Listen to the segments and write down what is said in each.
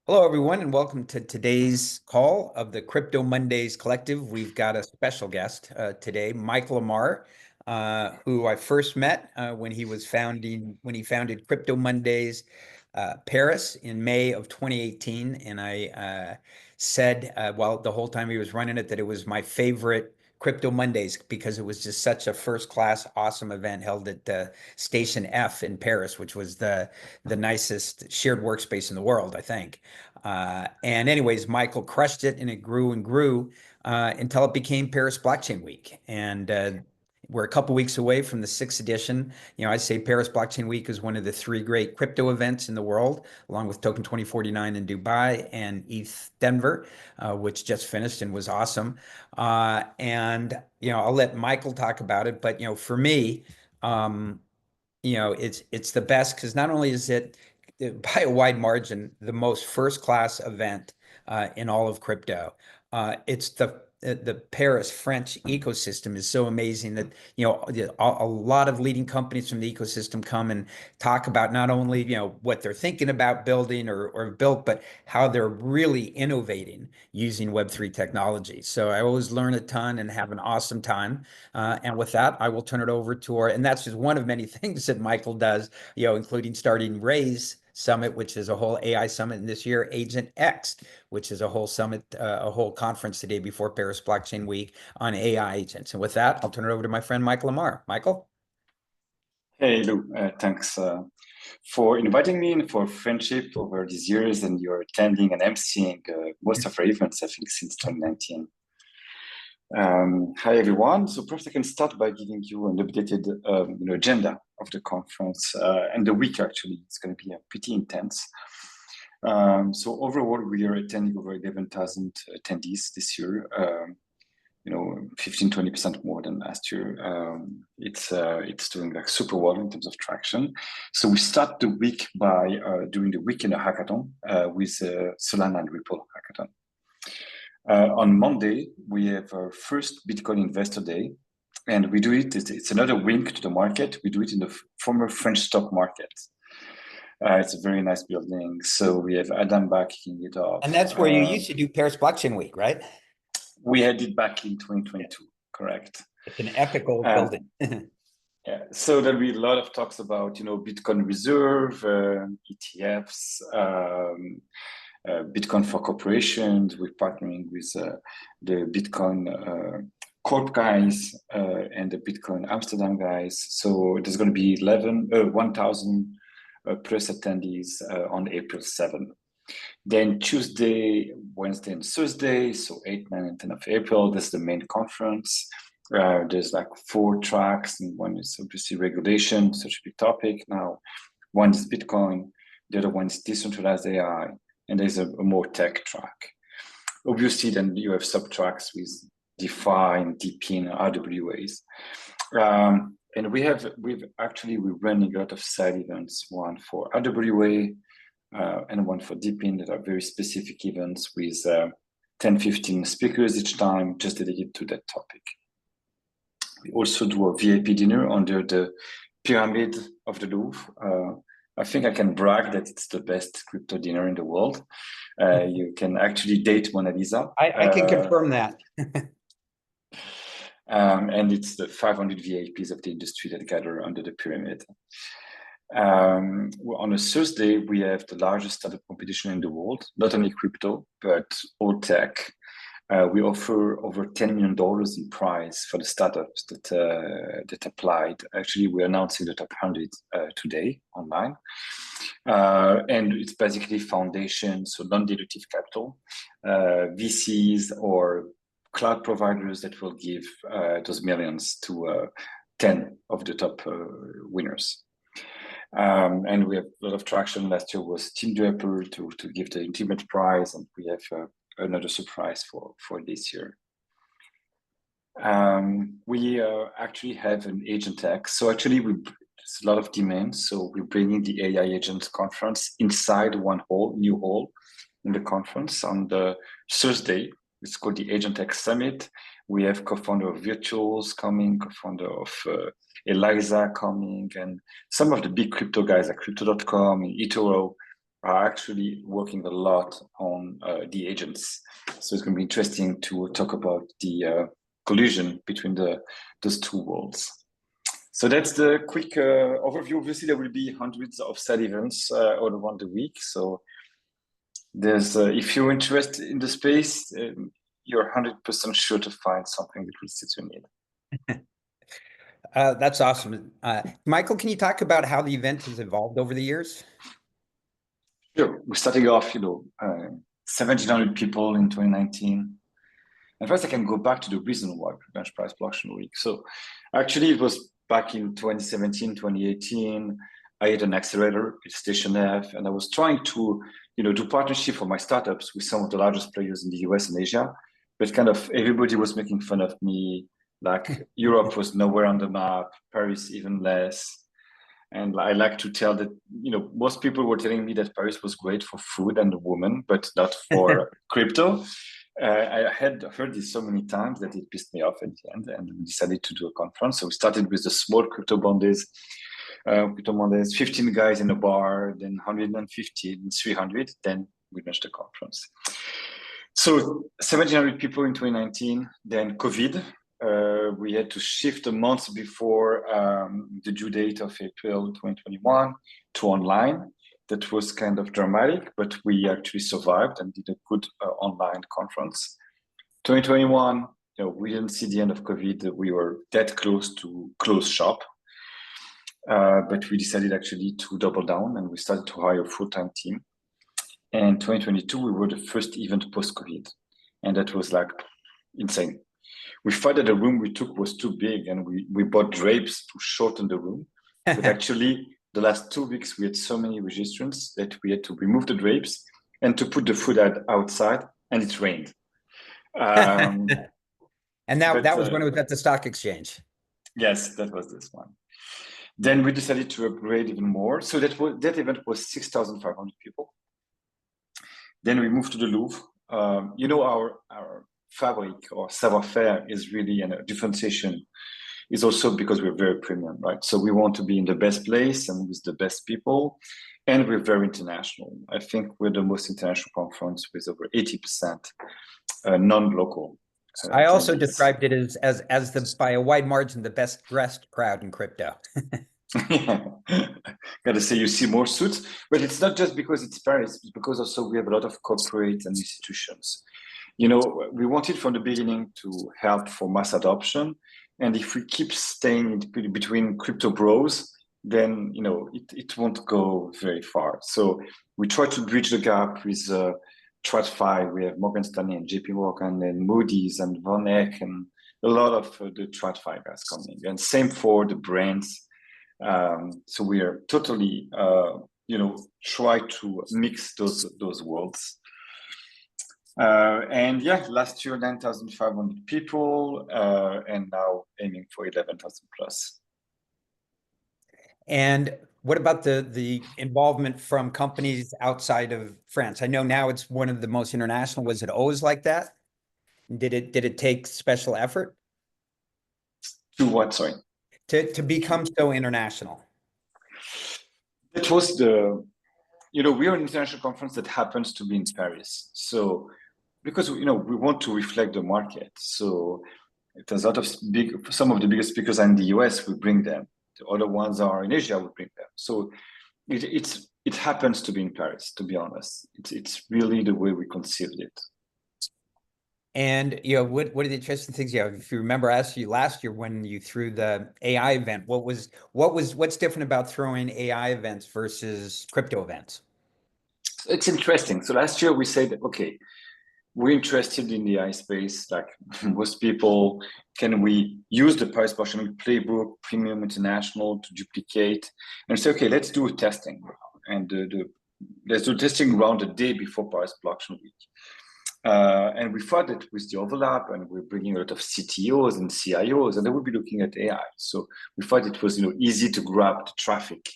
Hello, everyone, and welcome to today's call of the Crypto Mondays Collective. We've got a special guest today, Michael Amar, who I first met when he founded Crypto Mondays Paris in May of 2018. And I said, well, the whole time he was running it, that it was my favorite Crypto Mondays because it was just such a first-class, awesome event held at Station F in Paris, which was the nicest shared workspace in the world, I think. And anyways, Michael crushed it and it grew and grew until it became Paris Blockchain Week. And we're a couple weeks away from the sixth edition. I say Paris Blockchain Week is one of the three great crypto events in the world, along with Token 2049 in Dubai and ETH Denver, which just finished and was awesome. I'll let Michael talk about it. But, for me, um, it's the best because not only is it by a wide margin the most first class event in all of crypto. It's the Paris French ecosystem is so amazing that a lot of leading companies from the ecosystem come and talk about not only what they're thinking about building or built, but how they're really innovating using Web3 technology. So I always learn a ton and have an awesome time. And with that, I will turn it over to and that's just one of many things that Michael does, including starting Raise Summit, which is a whole AI summit, and this year Agent X, which is a whole summit, a whole conference the day before Paris Blockchain Week on AI agents. And with that, I'll turn it over to my friend Michael Amar. Michael? Hey, Lou, thanks for inviting me and for friendship over these years, and you're attending and emceeing most of our events, I think, since 2019. Hi, everyone. So first I can start by giving you an updated agenda of the conference and the week, actually. It's going to be pretty intense. So overall, we are attending over 11,000 attendees this year. 15-20% more than last year. It's doing like super well in terms of traction. So we start the week by doing the weekend hackathon with Solana and Ripple hackathon. On Monday, we have our first Bitcoin Investor Day, and we do it's another wink to the market. We do it in the former French stock market. It's a very nice building. So we have Adam backing it up. And that's where you used to do Paris Blockchain Week, right? We had it back in 2022, correct. It's an epic old building. Yeah, so there'll be a lot of talks about, Bitcoin Reserve, ETFs, Bitcoin for corporations. We're partnering with the Bitcoin Corp guys and the Bitcoin Amsterdam guys. So there's going to be 1,000 plus attendees on April 7th. Then Tuesday, Wednesday, and Thursday, so 8, 9, and 10 of April, this is the main conference. There's like 4 tracks, and one is obviously regulation, such a big topic. Now, one is Bitcoin, the other one is decentralized AI, and there's a more tech track. Obviously, then you have sub-tracks with DeFi and DePIN, RWAs. And we're running a lot of side events, one for RWA, and one for DePIN that are very specific events with 10-15 speakers each time, just dedicated to that topic. We also do a VIP dinner under the Pyramid of the Louvre. I think I can brag that it's the best crypto dinner in the world. You can actually date Mona Lisa. I can confirm that. And it's the 500 VIPs of the industry that gather under the pyramid. On a Thursday, we have the largest startup competition in the world, not only crypto, but all tech. We offer over $10 million in prize for the startups that applied. Actually, we're announcing the top 100 today online. And it's basically foundations, so non-dilutive capital, VCs or cloud providers that will give those millions to 10 of the top winners. And we have a lot of traction. Last year was Team Draper to give the ultimate prize, and we have another surprise for this year. We actually have an Agent X. So actually, there's a lot of demand. So we're bringing the AI Agent conference inside one new hall in the conference on the Thursday. It's called the Agent X Summit. We have co-founder of Virtuals coming, co-founder of Eliza coming, and some of the big crypto guys like Crypto.com and eToro are actually working a lot on the agents. So it's going to be interesting to talk about the collision between those two worlds. So that's the quick overview. Obviously, there will be hundreds of side events all around the week. So there's, if you're interested in the space, you're 100% sure to find something that will suit your need. That's awesome. Michael, can you talk about how the event has evolved over the years? Sure. We're starting off, 1,700 people in 2019. And first, I can go back to the reason why we launched Price Blockchain Week. So actually, it was back in 2017, 2018. I had an accelerator at Station F, and I was trying to, do partnership for my startups with some of the largest players in the US and Asia. But kind of everybody was making fun of me. Like Europe was nowhere on the map, Paris even less. And I like to tell that, most people were telling me that Paris was great for food and women, but not for crypto. I had heard this so many times that it pissed me off at the end, and we decided to do a conference. So we started with the small crypto Mondays, 15 guys in a bar, then 150, then 300, then we launched the conference. So 1,700 people in 2019, then COVID. We had to shift a month before the due date of April 2021 to online. That was kind of dramatic, but we actually survived and did a good online conference. 2021, we didn't see the end of COVID. We were that close to close shop. But we decided actually to double down, and we started to hire a full-time team. And 2022, we were the first event post-COVID. And that was like insane. We thought that the room we took was too big, and we bought drapes to shorten the room. But actually, the last 2 weeks, we had so many registrants that we had to remove the drapes and to put the food outside, and it rained. And that was when it was at the stock exchange. Yes, that was this one. Then we decided to upgrade even more. So that event was 6,500 people. Then we moved to the Louvre. Our fabric or savoir-faire is really a differentiation is also because we're very premium, right? So we want to be in the best place and with the best people, and we're very international. I think we're the most international conference with over 80% non-local. I also described it as the by a wide margin the best dressed crowd in crypto. Gotta say, you see more suits, but it's not just because it's Paris, it's because also we have a lot of corporates and institutions. We wanted from the beginning to help for mass adoption. And if we keep staying between crypto bros, then, it won't go very far. So we try to bridge the gap with TradFi. We have Morgan Stanley and JP Morgan and Moody's and Von Eck and a lot of the TradFi guys coming. And same for the brands. So we are totally, try to mix those worlds. And last year 9,500 people, and now aiming for 11,000 plus. And what about the involvement from companies outside of France? I know now it's one of the most international. Was it always like that? Did it take special effort? To what, sorry? To become so international. It was we are an international conference that happens to be in Paris. So because we want to reflect the market. So there's a lot of some of the biggest speakers are in the US, we bring them. The other ones are in Asia, we bring them. So it happens to be in Paris, to be honest. It's really the way we conceived it. And what are the interesting things? If you remember, I asked you last year when you threw the AI event, what's different about throwing AI events versus crypto events? It's interesting. So last year we said, okay, we're interested in the AI space, like most people. Can we use the Price Blockchain playbook, Premium International, to duplicate and say, okay, let's do a testing, and let's do testing around the day before Price Blockchain Week. And we thought that with the overlap, and we're bringing a lot of CTOs and CIOs, and they would be looking at AI. So we thought it was easy to grab the traffic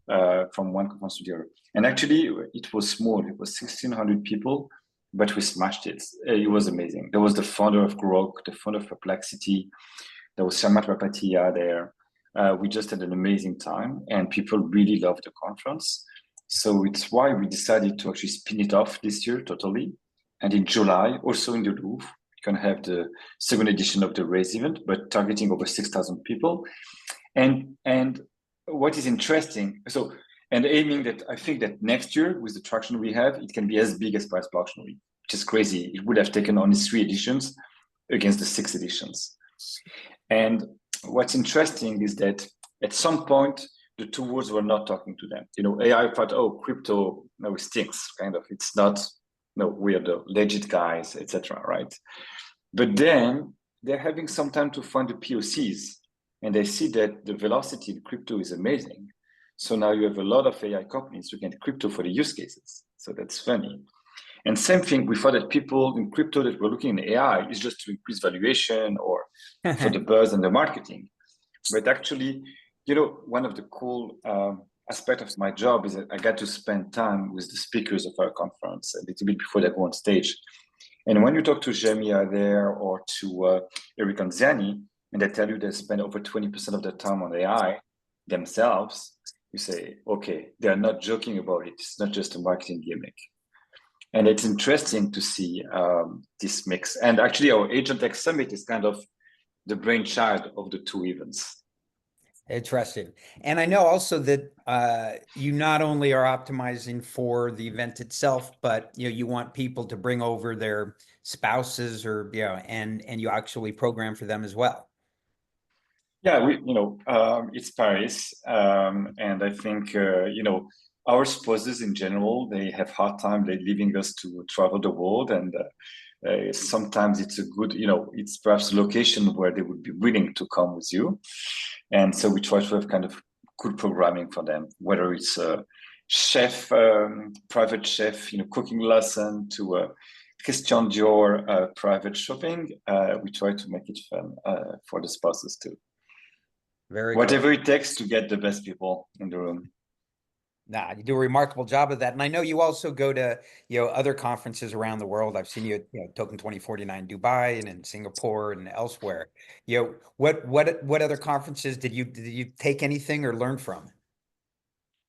from one conference to the other. And actually, it was small. It was 1,600 people. But we smashed it. It was amazing. There was the founder of Grok, the founder of Perplexity. There was Shamat Rapatia there. We just had an amazing time, and people really loved the conference. So it's why we decided to actually spin it off this year totally. And in July, also in the Louvre, we can have the second edition of the race event, but targeting over 6,000 people. And what is interesting, so and aiming that I think that next year with the traction we have, it can be as big as Paris Blockchain Week, which is crazy. It would have taken only 3 editions against the 6 editions. And what's interesting is that at some point the two worlds were not talking to them. You know, AI thought, oh, crypto, no, it stinks, kind of. It's not, no, we are the legit guys, etc. Right? But then they're having some time to find the POCs, and they see that the velocity in crypto is amazing. So now you have a lot of AI companies looking at crypto for the use cases. So that's funny. And same thing, we thought that people in crypto that were looking in AI is just to increase valuation or for the buzz and the marketing. But actually, you know, one of the cool aspects of my job is that I got to spend time with the speakers of our conference a little bit before they go on stage. And when you talk to Jamia there or to Eric Anziani, and they tell you they spend over 20% of their time on AI themselves, you say, okay, they're not joking about it. It's not just a marketing gimmick. And it's interesting to see this mix. And actually, our Agent X Summit is kind of the brainchild of the two events. Interesting. And I know also that you not only are optimizing for the event itself, but you want people to bring over their spouses or and you actually program for them as well. Yeah, it's Paris, and I think our spouses in general they have hard time they leaving us to travel the world, and sometimes it's a good it's perhaps a location where they would be willing to come with you, and so we try to have kind of good programming for them, whether it's a chef, private chef, cooking lesson to a Christian Dior private shopping. We try to make it fun for the spouses too. Very cool. Whatever it takes to get the best people in the room. Nah, you do a remarkable job of that. And I know you also go to, other conferences around the world. I've seen you at, Token 2049 Dubai and in Singapore and elsewhere. What other conferences did you take anything or learn from?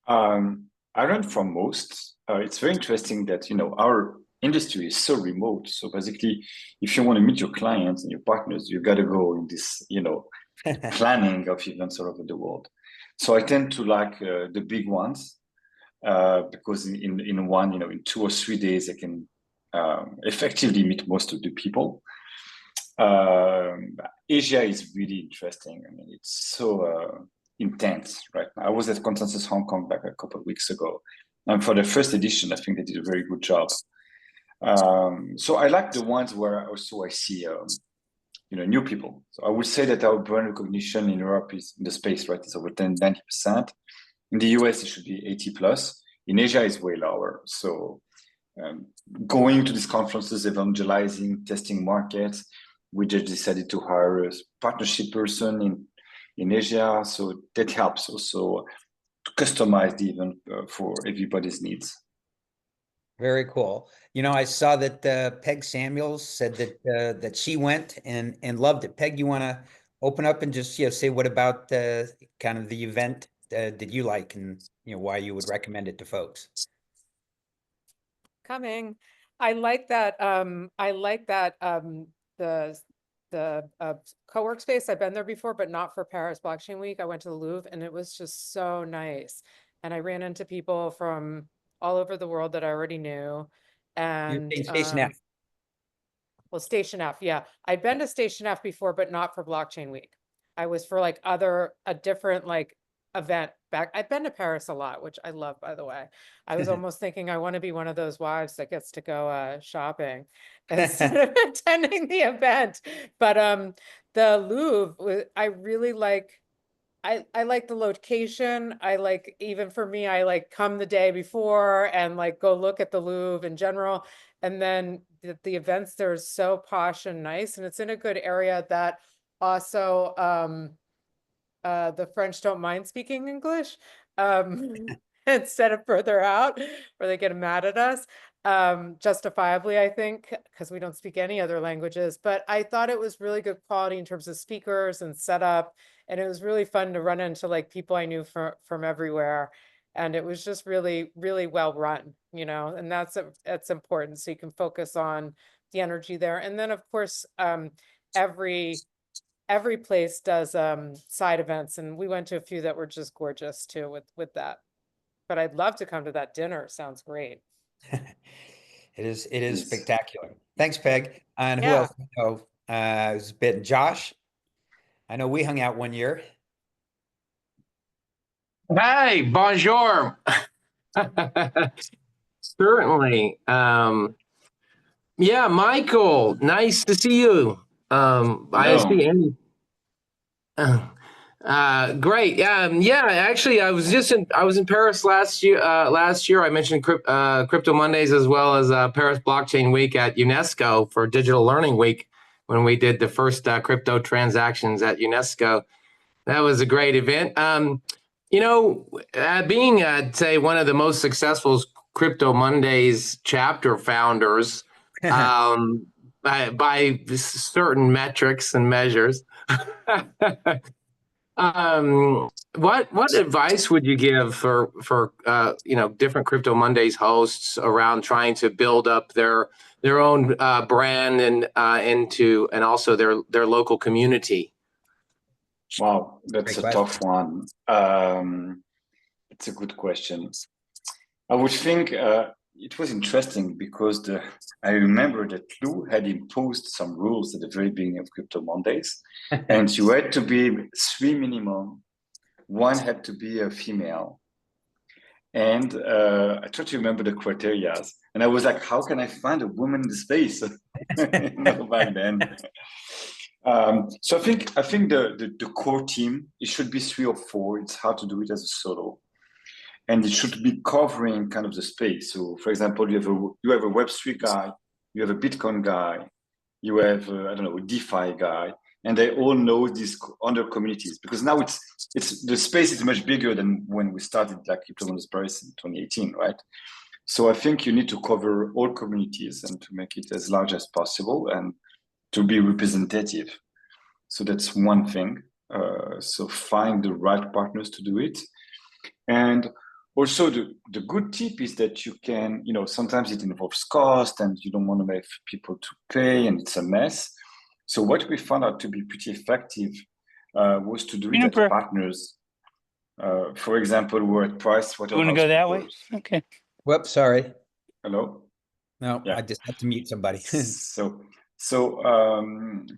I learned from most. It's very interesting that our industry is so remote. So basically, if you want to meet your clients and your partners, you got to go in this planning of events all over the world. So I tend to like the big ones because in one in 2 or 3 days I can effectively meet most of the people. Asia is really interesting. I mean, it's so intense right now. I was at Consensus Hong Kong back a couple of weeks ago, and for the first edition, I think they did a very good job. So I like the ones where also I see new people. So I would say that our brand recognition in Europe is in the space, right? It's over 90%. In the US, it should be 80 plus. In Asia, it's way lower. So going to these conferences, evangelizing, testing markets, we just decided to hire a partnership person in Asia. So that helps also to customize the event for everybody's needs. Very cool. I saw that Peg Samuels said that she went and loved it. Peg, you want to open up and just say what about kind of the event did you like and why you would recommend it to folks? Coming. I like that. The co-work space. I've been there before, but not for Paris Blockchain Week. I went to the Louvre and it was just so nice. And I ran into people from all over the world that I already knew. You're And saying Station F. well, Station F, yeah. I've been to Station F before, but not for Blockchain Week. I was for like a different like event back. I've been to Paris a lot, which I love, by the way. I was almost thinking I want to be one of those wives that gets to go shopping instead of attending the event. But the Louvre, I really like. I like the location. I like, even for me, I like come the day before and like go look at the Louvre in general. And then the events there is so posh and nice, and it's in a good area that also the French don't mind speaking English instead of further out where they get mad at us. Justifiably, I think, because we don't speak any other languages. But I thought it was really good quality in terms of speakers and setup. And it was really fun to run into like people I knew from everywhere. And it was just really, really well run, you know, and that's important. So you can focus on the energy there. And then of course, every place does side events, and we went to a few that were just gorgeous too with that. But I'd love to come to that dinner. Sounds great. It is Yes. spectacular. Thanks, Peg. And who Yeah. else? Oh, it's been Josh. I know we hung out one year. Hey, bonjour. Certainly. Yeah, Michael, nice to see you. I Hello. see Andy. Great. Yeah, actually, I was in Paris last year. I mentioned Crypto Mondays as well as Paris Blockchain Week at UNESCO for Digital Learning Week when we did the first crypto transactions at UNESCO. That was a great event. You know, being, say, one of the most successful Crypto Mondays chapter founders, by certain metrics and measures, what advice would you give for different Crypto Mondays hosts around trying to build up their own brand and also their local community? Wow, that's Great a question. tough one. It's a good question. I would think it was interesting because I remember that Lou had imposed some rules at the very beginning of Crypto Mondays, and you had to be 3 minimum. One had to be a female, and I try to remember the criteria. And I was like, how can I find a woman in the space? Back then. So I think the core team, it should be 3 or 4. It's hard to do it as a solo, and it should be covering kind of the space. So, for example, you have a Web3 guy, you have a Bitcoin guy, you have I don't know, a DeFi guy, and they all know these other communities, because now it's the space is much bigger than when we started like Crypto Mondays Paris in 2018, right? So I think you need to cover all communities and to make it as large as possible and to be representative. So that's one thing. So find the right partners to do it. And also the good tip is that you can, sometimes it involves cost and you don't want to make people to pay and it's a mess. So what we found out to be pretty effective was to do it as partners. For example, we're at Price Waterhouse. You want to go that way? Okay. Whoops, sorry. Hello? No, Yeah. I just had to mute somebody. So,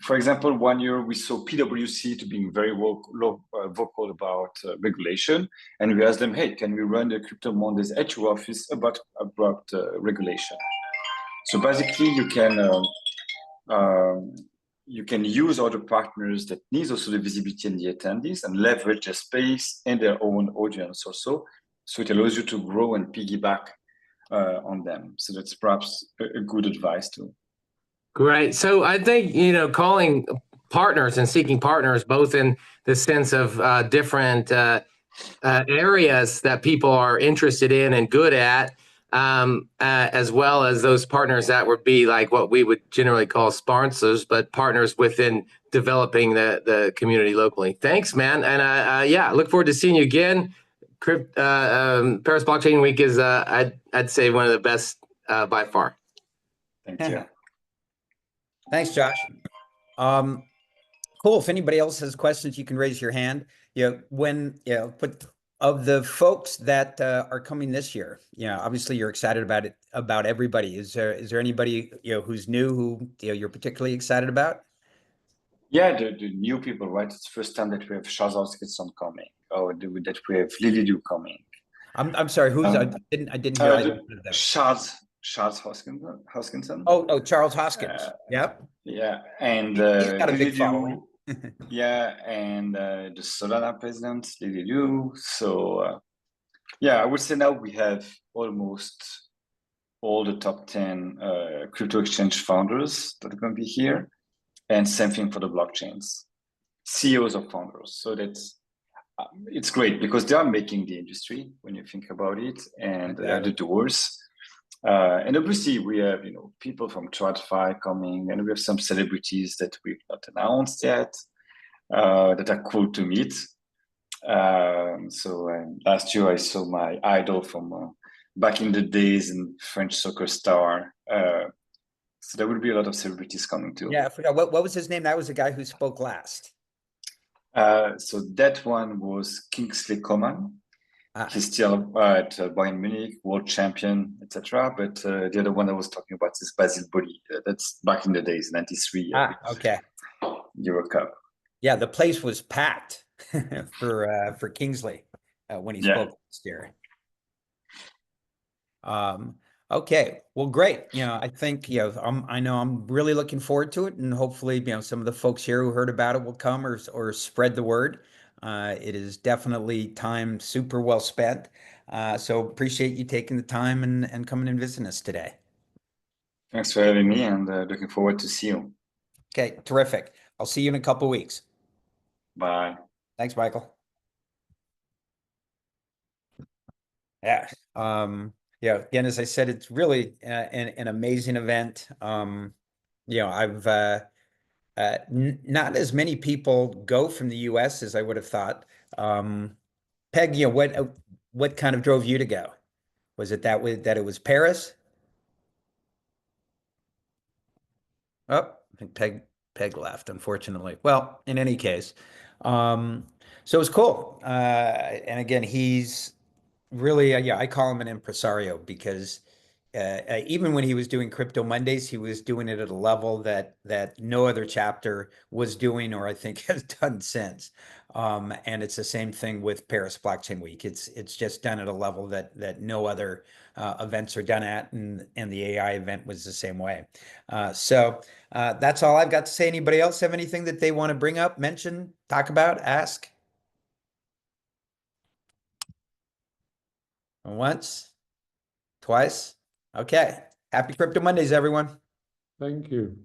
for example, one year we saw PwC to being very vocal about regulation, and we asked them, "Hey, can we run the Crypto Mondays at your office about regulation?" So basically, you can use other partners that needs also the visibility and the attendees and leverage their space and their own audience also. So it allows you to grow and piggyback on them. So that's perhaps a good advice too. Great. So I think, calling partners and seeking partners, both in the sense of different areas that people are interested in and good at, as well as those partners that would be like what we would generally call sponsors, but partners within developing the community locally. Thanks, man. And I look forward to seeing you again. Paris Blockchain Week is, I'd say, one of the best by far. Thank you. Thanks, Josh. Cool. If anybody else has questions, you can raise your hand. But of the folks that are coming this year, obviously you're excited about everybody. Is there anybody who's new who you're particularly excited about? Yeah, the new people, right? It's the first time that we have Charles Hoskinson coming, or that we have Lily Du coming. I'm sorry. Who's I didn't hear either of them. Charles Hoskinson. Oh, Charles Hoskins. Yep. Yeah, and He's got a big following. Yeah, and the Solana president, Lily Du. So I would say now we have almost all the top 10 crypto exchange founders that are going to be here, and same thing for the blockchains, CEOs of founders. So that's it's great because they are making the industry when you think about it, and they are the doors. And obviously we have people from TradFi coming, and we have some celebrities that we've not announced yet that are cool to meet. Last year I saw my idol from back in the days and French soccer star. So there will be a lot of celebrities coming too. Yeah, I forgot what was his name. That was the guy who spoke last. So that one was Kingsley Coman. Ah. He's still at Bayern Munich, world champion, etc. But the other one I was talking about is Basil Boli. That's back in the days, '93 Okay. Euro Cup. Yeah, the place was packed for Kingsley when he spoke last year. Okay, well, great. I think I know I'm really looking forward to it, and hopefully, some of the folks here who heard about it will come or spread the word. It is definitely time super well spent. So appreciate you taking the time and coming and visiting us today. Thanks for having me, and looking forward to see you. Okay, terrific. I'll see you in a couple weeks. Bye. Thanks, Michael. Yeah. Again, as I said, it's really an amazing event. I've not as many people go from the US as I would have thought. Peg, what kind of drove you to go? Was it that it was Paris? Oh, I think Peg left, unfortunately. Well, in any case, so it was cool. And again, he's really, I call him an impresario because even when he was doing Crypto Mondays, he was doing it at a level that no other chapter was doing, or I think has done since. And it's the same thing with Paris Blockchain Week. It's just done at a level that no other events are done at, and the AI event was the same way. So that's all I've got to say. Anybody else have anything that they want to bring up, mention, talk about, ask? Once, twice. Okay. Happy Crypto Mondays, everyone. Thank you.